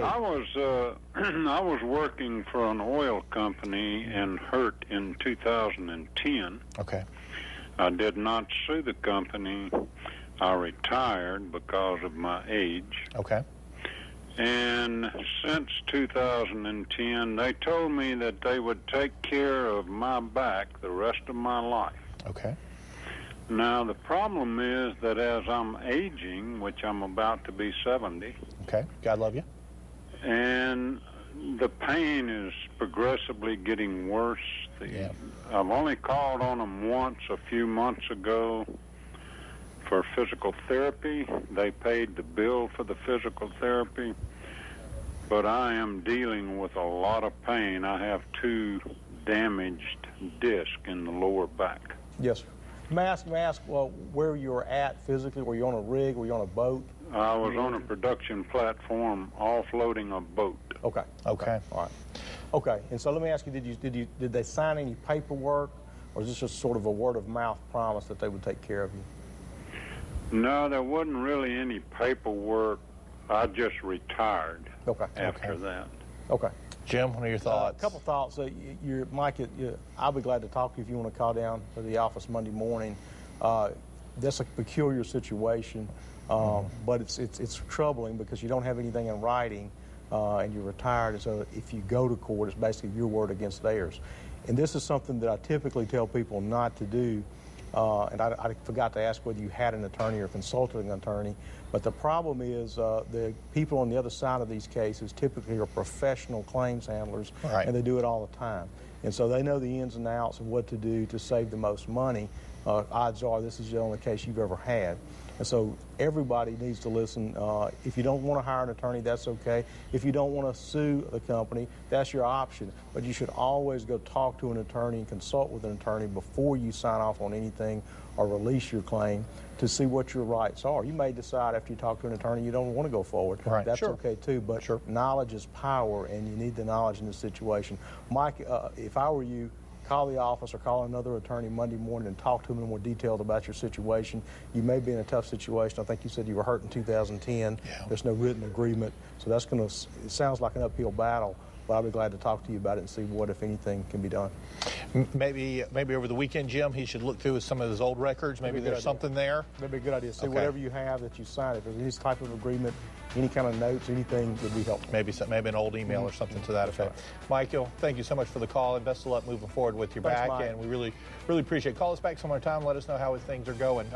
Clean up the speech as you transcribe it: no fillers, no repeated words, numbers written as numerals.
I was I was working for an oil company in Hurt in 2010. Okay. I did not sue the company. I retired because of my age. Okay. And since 2010, they told me that they would take care of my back the rest of my life. Okay. Now, the problem is that as I'm aging, which I'm about to be 70, Okay. God love you. and the pain is progressively getting worse. I've only called on them once a few months ago for physical therapy. They paid the bill for the physical therapy, but I am dealing with a lot of pain. I have 2 damaged discs in the lower back. Yes, sir. May I ask well, where you were at physically? Were you on a rig? Were you on a boat? I was on a production platform offloading a boat. Okay. Okay. All right. Okay. And so let me ask you, did they sign any paperwork, or is this just sort of a word of mouth promise that they would take care of you? No, there wasn't really any paperwork. I just retired after that. Okay. Jim, what are your thoughts? A couple thoughts. Mike, I'll be glad to talk to you if you want to call down to the office Monday morning. That's a peculiar situation, but it's troubling because you don't have anything in writing and you're retired. And so if you go to court, it's basically your word against theirs. And this is something that I typically tell people not to do. And I forgot to ask whether you had an attorney or consulted an attorney. But the problem is the people on the other side of these cases typically are professional claims handlers, right, and they do it all the time. And so they know the ins and outs of what to do to save the most money. Odds are this is the only case you've ever had. And so everybody needs to listen. If you don't want to hire an attorney, that's okay. If you don't want to sue the company, that's your option. But you should always go talk to an attorney and consult with an attorney before you sign off on anything or release your claim to see what your rights are. You may decide after you talk to an attorney you don't want to go forward. Right. That's Sure. okay too, but knowledge is power, and you need the knowledge in this situation. Mike, if I were you, call the office or call another attorney Monday morning and talk to them in more detail about your situation. You may be in a tough situation. I think you said you were hurt in 2010. Yeah. There's no written agreement, so that's going to, it sounds like an uphill battle, but I'll be glad to talk to you about it and see what, if anything, can be done. Maybe over the weekend, Jim, he should look through some of his old records. Maybe there's something there. That'd be a good idea. See whatever you have that you signed. If there's any type of agreement, any kind of notes, anything would be helpful. Maybe an old email or something to that effect. Right. Michael, thank you so much for the call, and best of luck moving forward with your back. Mike. And we really appreciate it. Call us back some more time. Let us know how things are going.